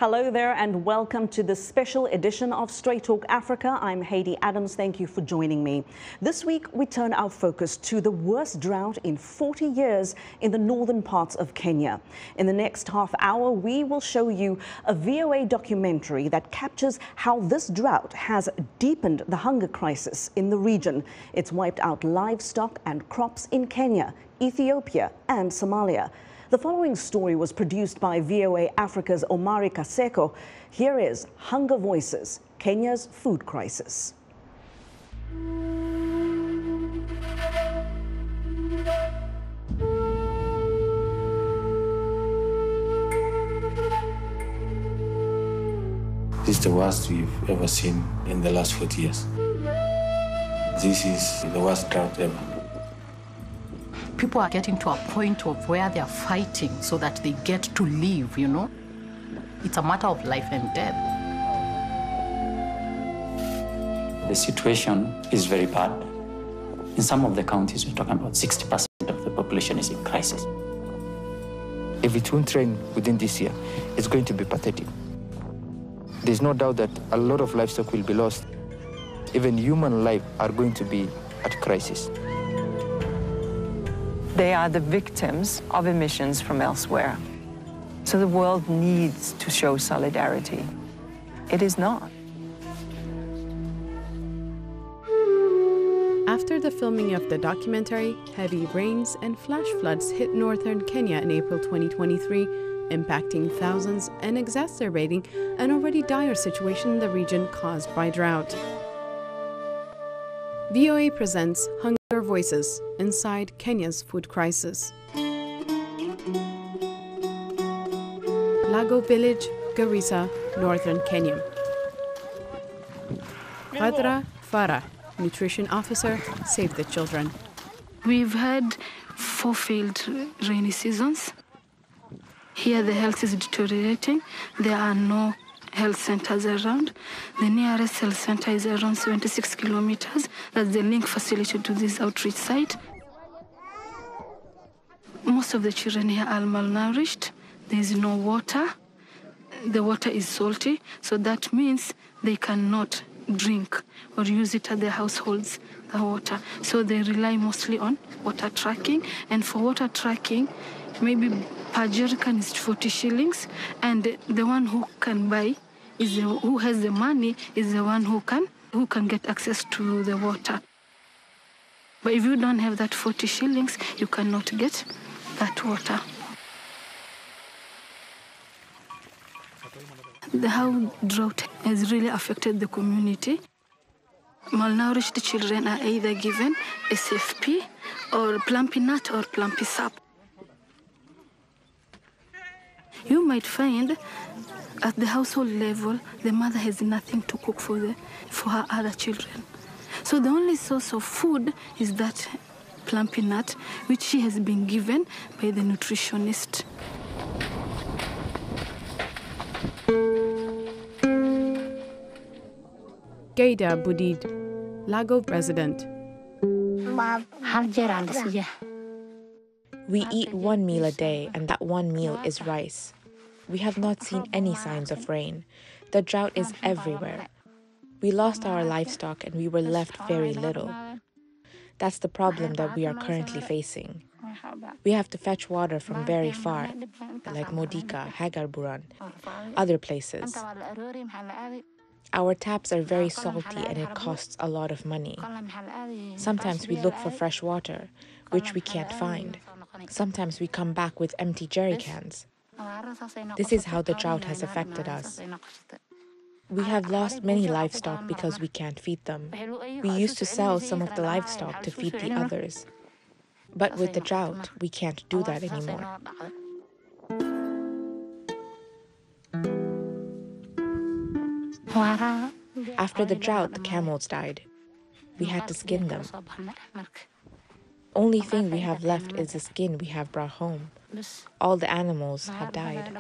Hello there and welcome to this special edition of Straight Talk Africa. I'm Haiti Adams. Thank you for joining me. This week, we turn our focus to the worst drought in 40 years in the northern parts of Kenya. In the next half hour, we will show you a VOA documentary that captures how this drought has deepened the hunger crisis in the region. It's wiped out livestock and crops in Kenya, Ethiopia and Somalia. The following story was produced by VOA Africa's Omari Kaseko. Here is Hunger Voices, Kenya's food crisis. This is the worst we've ever seen in the last 40 years. This is the worst drought ever. People are getting to a point of where they are fighting so that they get to live, you know. It's a matter of life and death. The situation is very bad. In some of the counties, we're talking about 60% of the population is in crisis. If it won't rain within this year, it's going to be pathetic. There's no doubt that a lot of livestock will be lost. Even human life are going to be at crisis. They are the victims of emissions from elsewhere. So the world needs to show solidarity. It is not. After the filming of the documentary, heavy rains and flash floods hit northern Kenya in April 2023, impacting thousands and exacerbating an already dire situation in the region caused by drought. VOA presents Hunger Voices inside Kenya's food crisis. Lago Village, Garissa, northern Kenya. Khadra Farah, nutrition officer, Save the Children. We've had 4 failed rainy seasons. Here the health is deteriorating. There are no health centers around. The nearest health center is around 76 kilometers. That's the link facility to this outreach site. Most of the children here are malnourished. There is no water. The water is salty, so that means they cannot drink or use it at their households, the water. So they rely mostly on water tracking. And for water tracking, maybe per jerrycan is 40 shillings, and the one who can buy, who has the money, is the one who can get access to the water. But if you don't have that 40 shillings, you cannot get that water. How drought has really affected the community. Malnourished children are either given SFP or plumpy nut or plumpy sap. You might find at the household level, the mother has nothing to cook for her other children. So the only source of food is that plumpy nut, which she has been given by the nutritionist. Gaida Budid, Lago resident. We eat one meal a day, and that one meal is rice. We have not seen any signs of rain. The drought is everywhere. We lost our livestock and we were left very little. That's the problem that we are currently facing. We have to fetch water from very far, like Modika, Hagarburan, other places. Our taps are very salty and it costs a lot of money. Sometimes we look for fresh water, which we can't find. Sometimes we come back with empty jerry cans. This is how the drought has affected us. We have lost many livestock because we can't feed them. We used to sell some of the livestock to feed the others. But with the drought, we can't do that anymore. After the drought, the camels died. We had to skin them. Only thing we have left is the skin we have brought home. All the animals have died.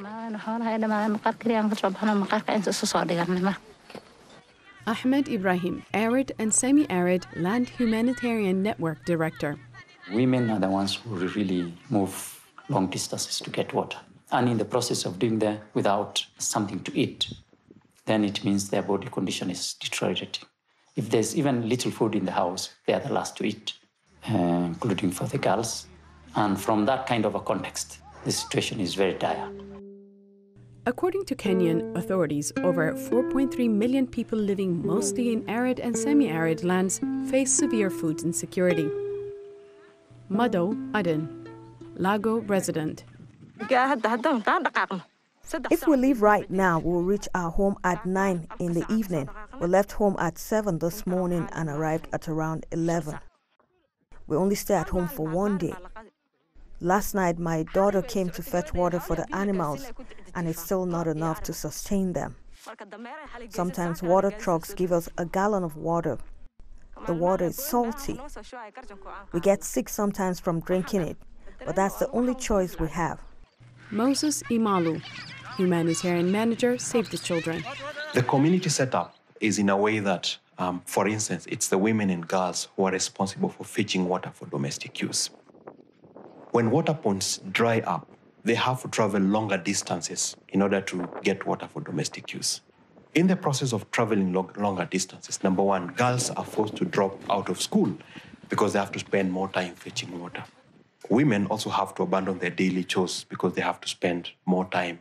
Ahmed Ibrahim, Arid and Semi-Arid Land Humanitarian Network Director. Women are the ones who really move long distances to get water. and in the process of doing that without something to eat, then it means their body condition is deteriorating. If there's even little food in the house, they are the last to eat, including for the girls. And from that kind of a context, the situation is very dire. According to Kenyan authorities, over 4.3 million people living mostly in arid and semi-arid lands face severe food insecurity. Mado Aden, Lago resident. If we leave right now, we'll reach our home at 9 in the evening. We left home at 7 this morning and arrived at around 11. We only stay at home for one day. Last night, my daughter came to fetch water for the animals, and it's still not enough to sustain them. Sometimes water trucks give us a gallon of water. The water is salty. We get sick sometimes from drinking it, but that's the only choice we have. Moses Imalu, humanitarian manager, Save the Children. The community setup is in a way that, for instance, it's the women and girls who are responsible for fetching water for domestic use. When water points dry up, they have to travel longer distances in order to get water for domestic use. In the process of traveling longer distances, number one, girls are forced to drop out of school because they have to spend more time fetching water. Women also have to abandon their daily chores because they have to spend more time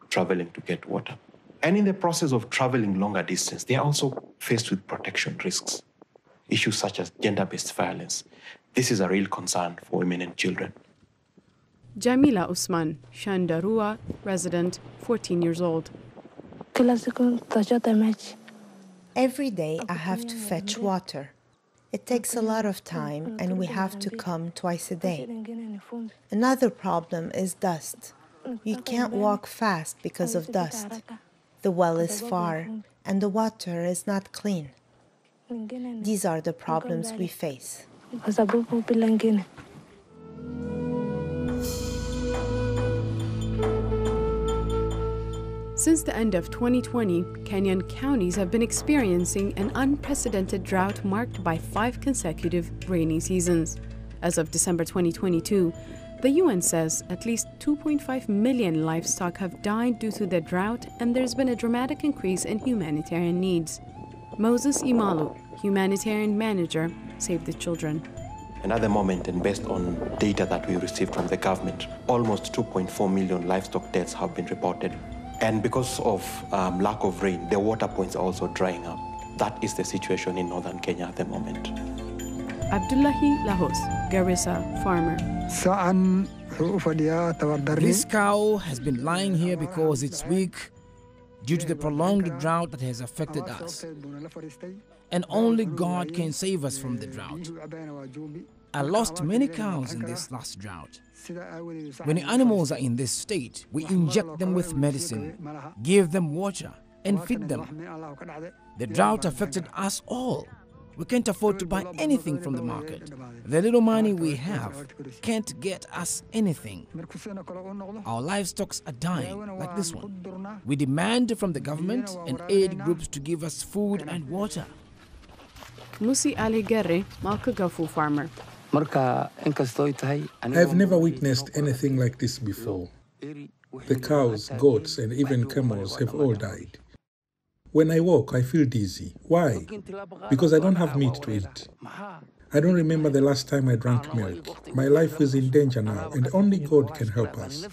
traveling to get water. And in the process of traveling longer distance, they are also faced with protection risks. Issues such as gender-based violence. This is a real concern for women and children. Jamila Usman, Shandarua resident, 14 years old. Every day I have to fetch water. It takes a lot of time and we have to come twice a day. Another problem is dust. You can't walk fast because of dust. The well is far and the water is not clean. These are the problems we face. Since the end of 2020, Kenyan counties have been experiencing an unprecedented drought marked by 5 consecutive rainy seasons. As of December 2022, the UN says at least 2.5 million livestock have died due to the drought, and there's been a dramatic increase in humanitarian needs. Moses Imalu, humanitarian manager, Save the Children. Another moment, and based on data that we received from the government, almost 2.4 million livestock deaths have been reported. And because of lack of rain, the water points are also drying up. That is the situation in northern Kenya at the moment. Abdullahi Lahos, Garissa farmer. This cow has been lying here because it's weak due to the prolonged drought that has affected us. And only God can save us from the drought. I lost many cows in this last drought. When the animals are in this state, we inject them with medicine, give them water, and feed them. The drought affected us all. We can't afford to buy anything from the market. The little money we have can't get us anything. Our livestock are dying, like this one. We demand from the government and aid groups to give us food and water. Musi Ali Gerre, Malkagafu farmer. I've never witnessed anything like this before. The cows, goats, and even camels have all died. When I walk, I feel dizzy. Why? Because I don't have meat to eat. I don't remember the last time I drank milk. My life is in danger now, and only God can help us.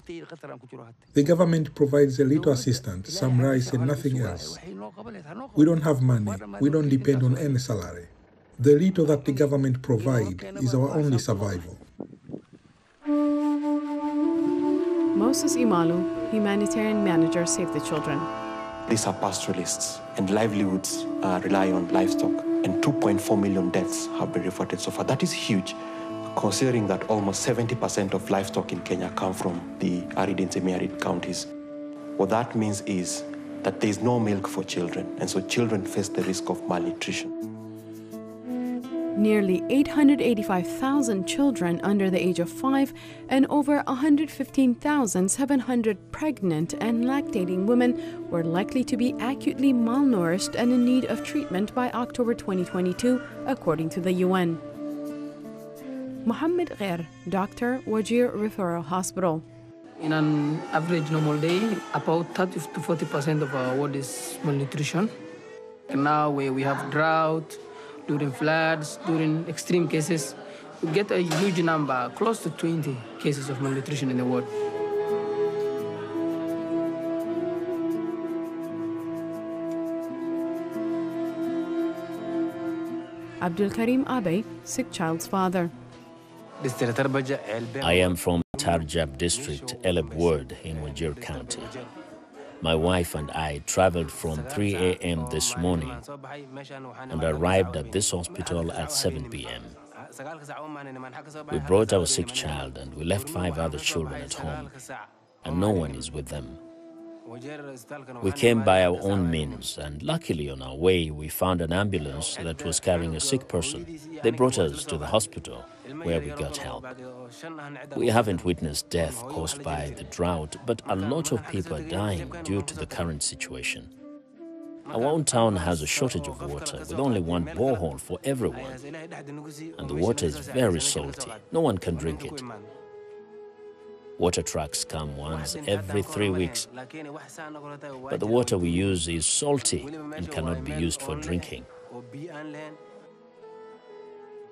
The government provides a little assistance, some rice and nothing else. We don't have money. We don't depend on any salary. The little that the government provides is our only survival. Moses Imalu, humanitarian manager, Save the Children. These are pastoralists, and livelihoods rely on livestock, and 2.4 million deaths have been reported so far. That is huge, considering that almost 70% of livestock in Kenya come from the arid and semi-arid counties. What that means is that there is no milk for children, and so children face the risk of malnutrition. Nearly 885,000 children under the age of 5 and over 115,700 pregnant and lactating women were likely to be acutely malnourished and in need of treatment by October 2022, according to the UN. Mohammed Gher, doctor, Wajir Referral Hospital. In an average normal day, about 30 to 40% of our world is malnutrition. And now where we have drought, during floods, during extreme cases, we get a huge number, close to 20 cases of malnutrition in the world. Abdul Karim Abe, sick child's father. I am from Tarjab district, Eleb ward in Wajir County. My wife and I traveled from 3 a.m. this morning and arrived at this hospital at 7 p.m. We brought our sick child and we left 5 other children at home, and no one is with them. We came by our own means, and luckily on our way we found an ambulance that was carrying a sick person. They brought us to the hospital where we got help. We haven't witnessed death caused by the drought, but a lot of people are dying due to the current situation. Our own town has a shortage of water with only one borehole for everyone, and the water is very salty. No one can drink it. Water trucks come once every 3 weeks, but the water we use is salty and cannot be used for drinking.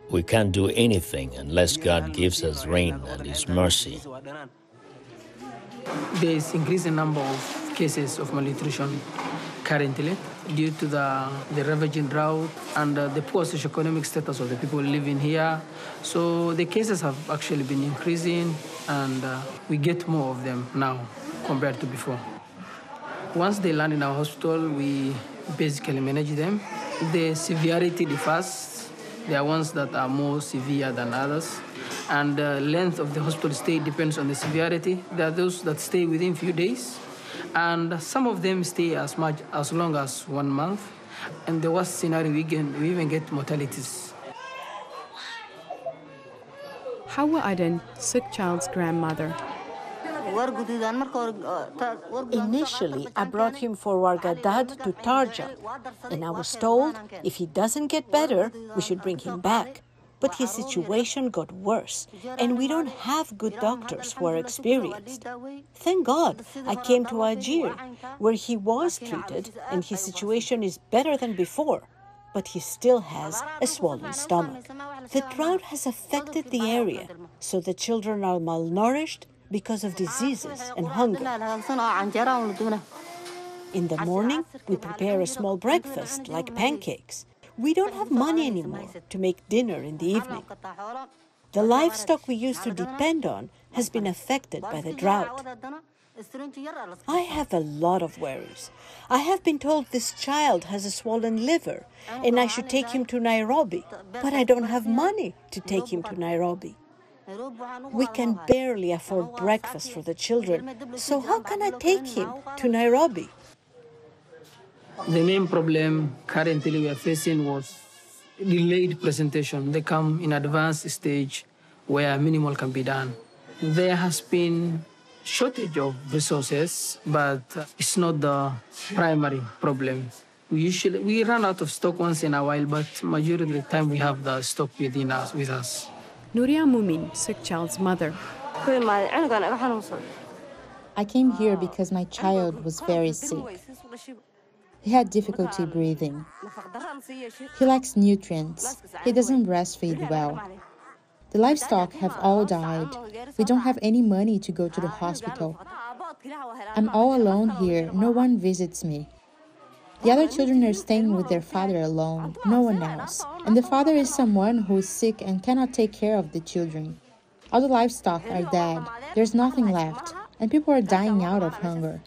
We can't do anything unless God gives us rain and His mercy. There is increasing number of cases of malnutrition currently due to the ravaging drought and the poor socioeconomic status of the people living here. So the cases have actually been increasing, and we get more of them now compared to before. Once they land in our hospital, we basically manage them. The severity differs. There are ones that are more severe than others, and the length of the hospital stay depends on the severity. There are those that stay within a few days, and some of them stay as long as 1 month. And the worst scenario, we even get mortalities. Hawa Aden, sick child's grandmother. Initially, I brought him for Wargadad to Tarjab, and I was told if he doesn't get better, we should bring him back. But his situation got worse, and we don't have good doctors who are experienced. Thank God I came to Ajir, where he was treated, and his situation is better than before. But he still has a swollen stomach. The drought has affected the area, so the children are malnourished because of diseases and hunger. In the morning, we prepare a small breakfast like pancakes. We don't have money anymore to make dinner in the evening. The livestock we used to depend on has been affected by the drought. I have a lot of worries. I have been told this child has a swollen liver and I should take him to Nairobi, but I don't have money to take him to Nairobi. We can barely afford breakfast for the children, so how can I take him to Nairobi? The main problem currently we are facing was delayed presentation. They come in advanced stage where minimal can be done. There has been shortage of resources, but it's not the primary problem. We run out of stock once in a while, but majority of the time we have the stock with us. Nuria Mumin, sick child's mother. I came here because my child was very sick. He had difficulty breathing. He lacks nutrients. He doesn't breastfeed well. The livestock have all died. We don't have any money to go to the hospital. I'm all alone here. No one visits me. The other children are staying with their father alone, no one else. And the father is someone who is sick and cannot take care of the children. All the livestock are dead. There's nothing left, and people are dying out of hunger.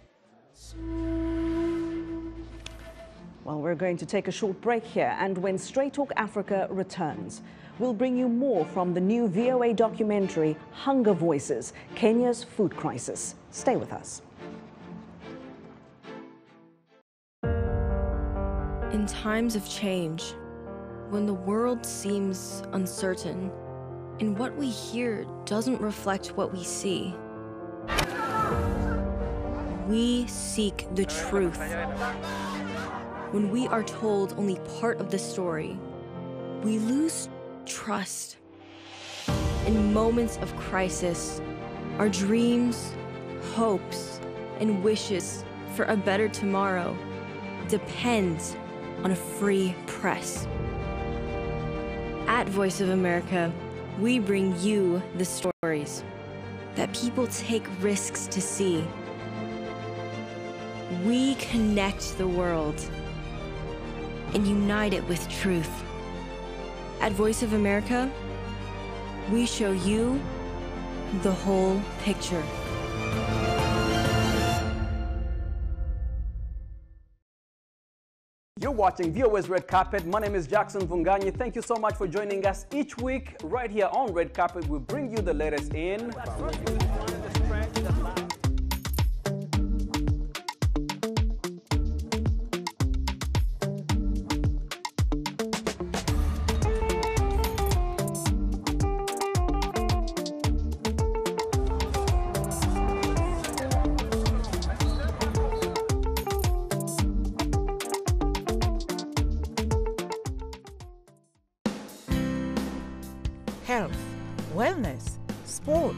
Well, we're going to take a short break here, and when Straight Talk Africa returns, we'll bring you more from the new VOA documentary, Hunger Voices, Kenya's Food Crisis. Stay with us. In times of change, when the world seems uncertain, and what we hear doesn't reflect what we see, we seek the truth. When we are told only part of the story, we lose trust. In moments of crisis, our dreams, hopes, and wishes for a better tomorrow depends on a free press. At Voice of America, we bring you the stories that people take risks to see. We connect the world and unite it with truth. At Voice of America, we show you the whole picture. You're watching VOA's Red Carpet. My name is Jackson Vunganyi. Thank you so much for joining us each week right here on Red Carpet. We bring you the latest in health, wellness, sport,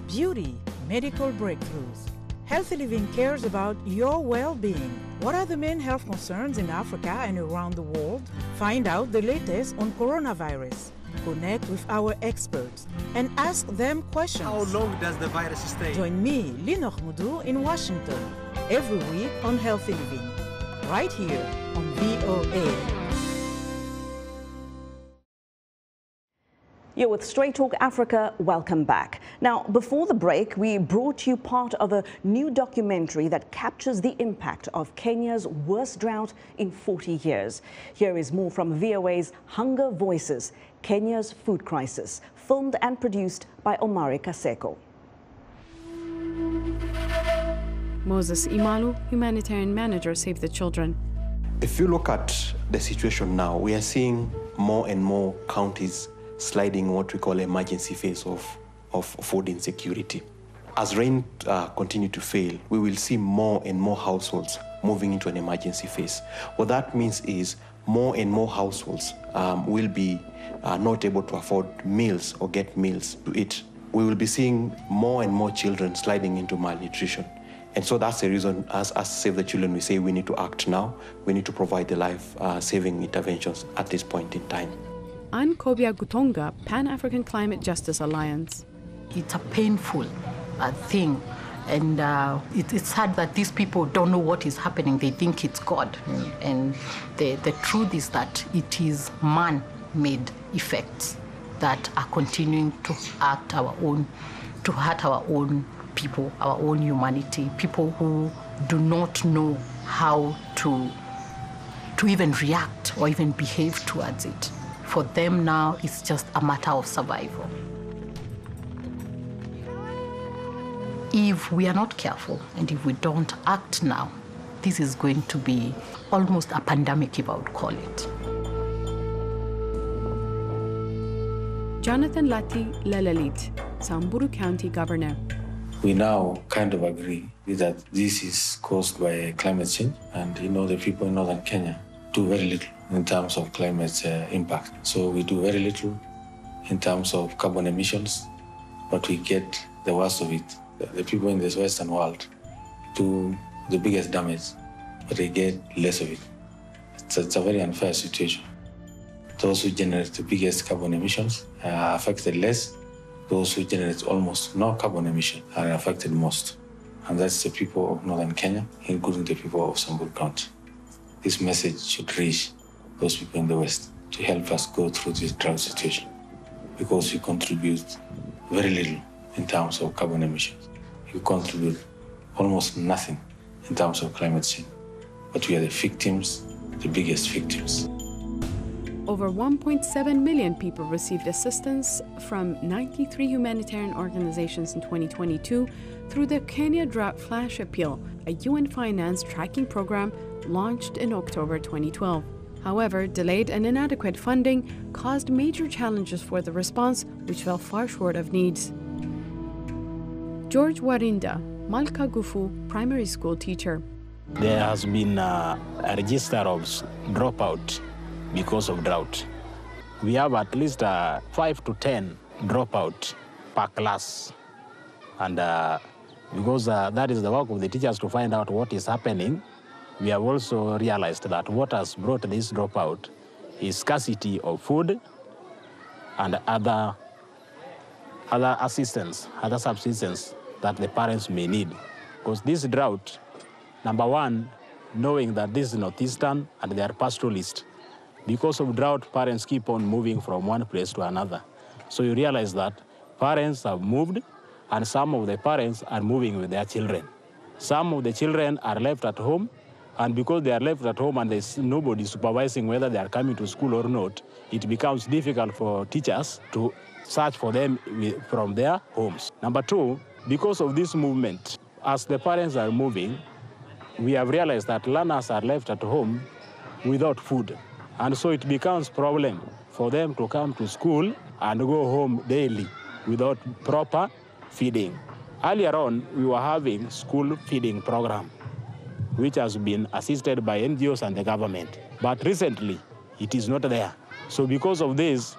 beauty, medical breakthroughs. Healthy Living cares about your well-being. What are the main health concerns in Africa and around the world? Find out the latest on coronavirus. Connect with our experts and ask them questions. How long does the virus stay? Join me, Linor Moudou, in Washington, every week on Healthy Living, right here on VOA. You're with Straight Talk Africa. Welcome back. Now, before the break, we brought you part of a new documentary that captures the impact of Kenya's worst drought in 40 years. Here is more from VOA's Hunger Voices, Kenya's Food Crisis, filmed and produced by Omari Kaseko. Moses Imalu, humanitarian manager, Save the Children. If you look at the situation now, we are seeing more and more counties sliding what we call emergency phase of food insecurity. As rain continue to fail, we will see more and more households moving into an emergency phase. What that means is more and more households will be not able to afford meals or get meals to eat. We will be seeing more and more children sliding into malnutrition. And so that's the reason, as Save the Children, we say we need to act now. We need to provide the life-saving interventions at this point in time. Ann Kobia Gutonga, Pan-African Climate Justice Alliance. It's a painful thing, and it's sad that these people don't know what is happening. They think it's God, and the truth is that it is man-made effects that are continuing to hurt our own people, our own humanity, people who do not know how to even react or even behave towards it. For them now, it's just a matter of survival. If we are not careful and if we don't act now, this is going to be almost a pandemic, if I would call it. Jonathan Lati Lelalit, Samburu County Governor. We now kind of agree that this is caused by climate change, and the people in northern Kenya do very little in terms of climate impact. So we do very little in terms of carbon emissions, but we get the worst of it. The people in this Western world do the biggest damage, but they get less of it. It's a very unfair situation. Those who generate the biggest carbon emissions are affected less. Those who generate almost no carbon emission are affected most. And that's the people of northern Kenya, including the people of Samburu County. This message should reach those people in the West to help us go through this drought situation, because we contribute very little in terms of carbon emissions. We contribute almost nothing in terms of climate change, but we are the victims, the biggest victims. Over 1.7 million people received assistance from 93 humanitarian organizations in 2022 through the Kenya Drought Flash Appeal, a UN-financed tracking program launched in October 2012. However, delayed and inadequate funding caused major challenges for the response, which fell far short of needs. George Warinda, Malka Gufu, primary school teacher. There has been a register of dropout because of drought. We have at least 5 to 10 dropout per class. And because that is the work of the teachers to find out what is happening. We have also realized that what has brought this dropout is scarcity of food and other assistance, other subsistence that the parents may need. Because this drought, number one, knowing that this is northeastern and they are pastoralists, because of drought, parents keep on moving from one place to another. So you realize that parents have moved, and some of the parents are moving with their children. Some of the children are left at home, and because they are left at home and there's nobody supervising whether they are coming to school or not, it becomes difficult for teachers to search for them from their homes. Number two, because of this movement, as the parents are moving, we have realized that learners are left at home without food. And so it becomes a problem for them to come to school and go home daily without proper feeding. Earlier on, we were having school feeding program, which has been assisted by NGOs and the government. But recently, it is not there. So because of this,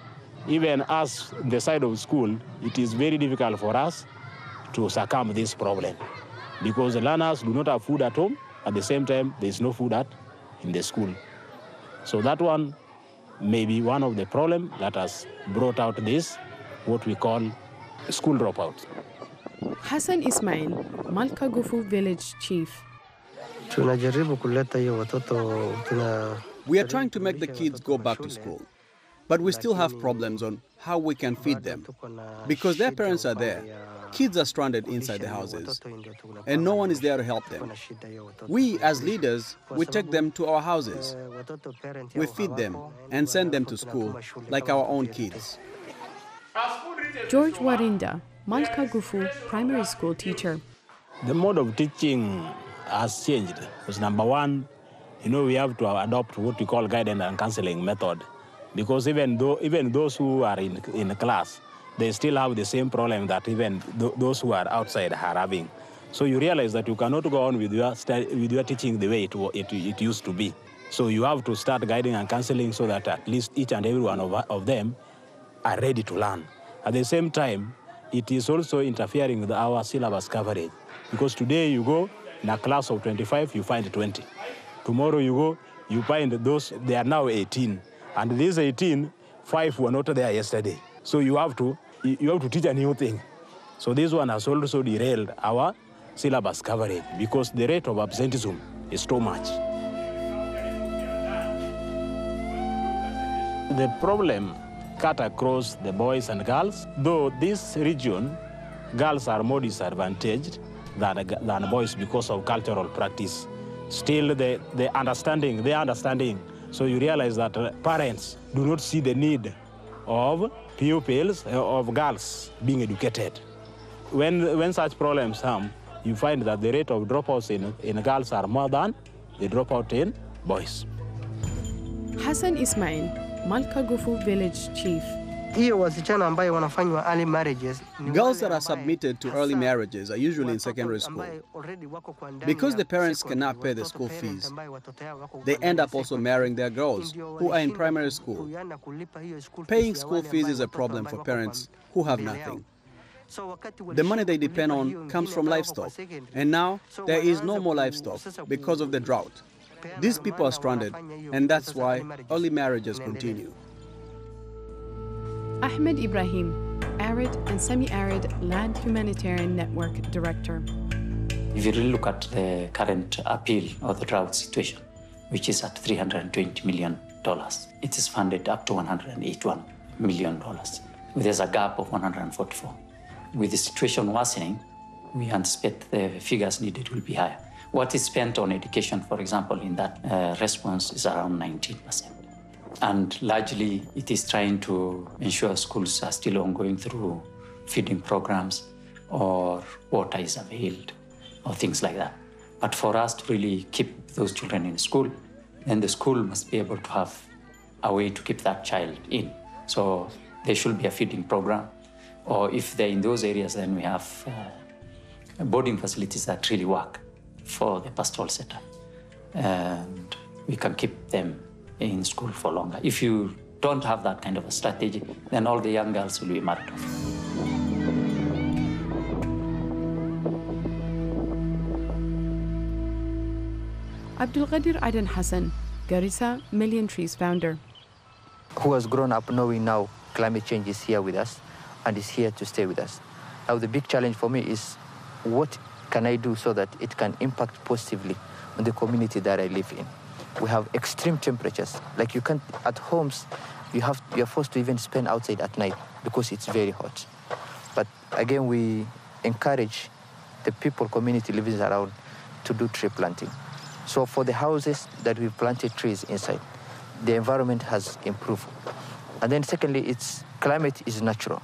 even us, the side of school, it is very difficult for us to succumb this problem, because the learners do not have food at home. At the same time, there is no food in the school. So that one may be one of the problems that has brought out this, what we call school dropouts. Hassan Ismail, Malkagufu village chief. We are trying to make the kids go back to school, but we still have problems on how we can feed them. Because their parents are there, kids are stranded inside the houses, and no one is there to help them. We, as leaders, we take them to our houses. We feed them and send them to school like our own kids. George Warinda, Malkagufu primary school teacher. The mode of teaching has changed. Because number one, we have to adopt what we call guidance and counseling method. Because even those who are in class, they still have the same problem that even those who are outside are having. So you realize that you cannot go on with your teaching the way it used to be. So you have to start guiding and counseling so that at least each and every one of them are ready to learn. At the same time, it is also interfering with our syllabus coverage. Because today you go in a class of 25, you find 20. Tomorrow you go, you find those, they are now 18. And these 18, 5 were not there yesterday. So you have to teach a new thing. So this one has also derailed our syllabus coverage because the rate of absenteeism is too much. The problem cut across the boys and girls. Though this region, girls are more disadvantaged than boys because of cultural practice. Still, they are understanding. So you realize that parents do not see the need of pupils, of girls being educated. When such problems come, you find that the rate of dropouts in girls are more than the dropout in boys. Hassan Ismail, Malkagufu village chief. Girls that are submitted to early marriages are usually in secondary school. Because the parents cannot pay the school fees, they end up also marrying their girls who are in primary school. Paying school fees is a problem for parents who have nothing. The money they depend on comes from livestock, and now there is no more livestock because of the drought. These people are stranded, and that's why early marriages continue. Ahmed Ibrahim, Arid and Semi-Arid Land Humanitarian Network Director. If you really look at the current appeal of the drought situation, which is at $320 million, it is funded up to $181 million. There's a gap of 144. With the situation worsening, we anticipate the figures needed will be higher. What is spent on education, for example, in that response is around 19%. And largely, it is trying to ensure schools are still ongoing through feeding programs or water is availed or things like that. But for us to really keep those children in school, then the school must be able to have a way to keep that child in. So there should be a feeding program. Or if they're in those areas, then we have boarding facilities that really work for the pastoral setup. And we can keep them in school for longer. If you don't have that kind of a strategy, then all the young girls will be married off. Abdulqadir Aden Hassan, Garissa Million Trees founder. Who has grown up knowing now climate change is here with us and is here to stay with us. Now the big challenge for me is what can I do so that it can impact positively on the community that I live in. We have extreme temperatures. Like you can't, at homes, you're forced to even spend outside at night because it's very hot. But again, we encourage the people, community living around to do tree planting. So for the houses that we've planted trees inside, the environment has improved. And then secondly, climate is natural.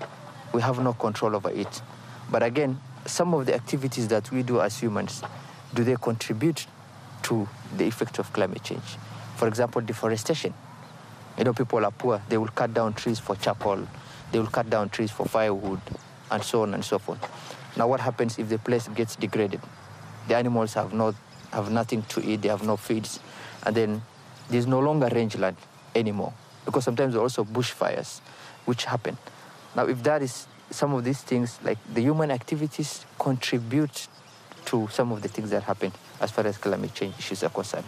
We have no control over it. But again, some of the activities that we do as humans, do they contribute to the effect of climate change? For example, deforestation. You know, people are poor. They will cut down trees for charcoal. They will cut down trees for firewood, and so on and so forth. Now, what happens if the place gets degraded? The animals have nothing to eat. They have no feeds. And then there's no longer rangeland anymore, because sometimes there are also bushfires, which happen. Now, if that is some of these things, like the human activities contribute to some of the things that happen as far as climate change issues are concerned.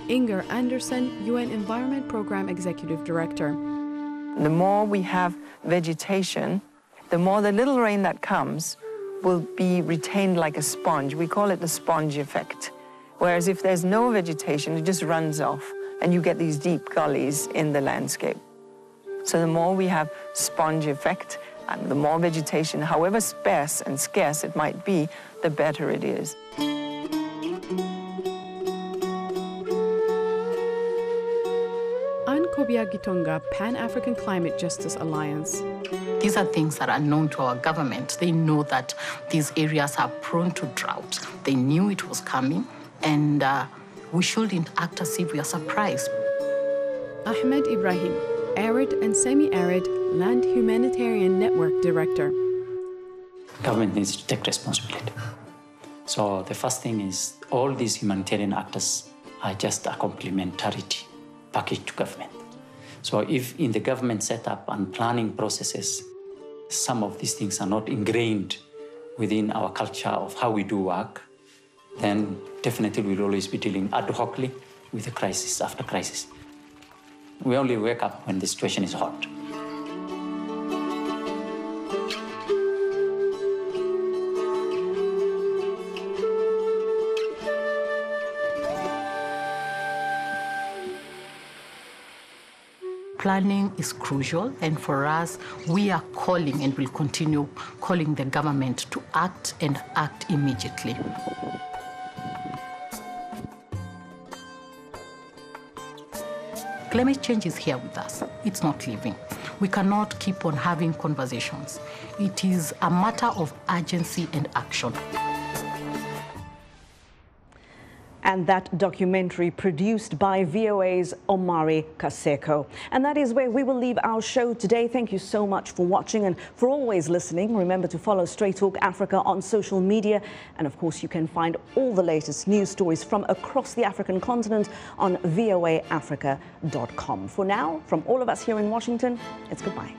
Inger Anderson, UN Environment Program Executive Director. The more we have vegetation, the more the little rain that comes will be retained like a sponge. We call it the sponge effect. Whereas if there's no vegetation, it just runs off, and you get these deep gullies in the landscape. So the more we have sponge effect, and the more vegetation, however sparse and scarce it might be, the better it is. Kobia Gitonga, Pan-African Climate Justice Alliance. These are things that are known to our government. They know that these areas are prone to drought. They knew it was coming, and we shouldn't act as if we are surprised. Ahmed Ibrahim, Arid and Semi-Arid Land Humanitarian Network Director. Government needs to take responsibility. So the first thing is all these humanitarian actors are just a complementarity package to government. So if in the government setup and planning processes, some of these things are not ingrained within our culture of how we do work, then definitely we'll always be dealing ad hocly with the crisis after crisis. We only wake up when the situation is hot. Planning is crucial, and for us, we are calling and will continue calling the government to act and act immediately. Climate change is here with us. It's not leaving. We cannot keep on having conversations. It is a matter of urgency and action. And that documentary produced by VOA's Omari Kaseko. And that is where we will leave our show today. Thank you so much for watching and for always listening. Remember to follow Straight Talk Africa on social media. And of course, you can find all the latest news stories from across the African continent on voaafrica.com. For now, from all of us here in Washington, it's goodbye.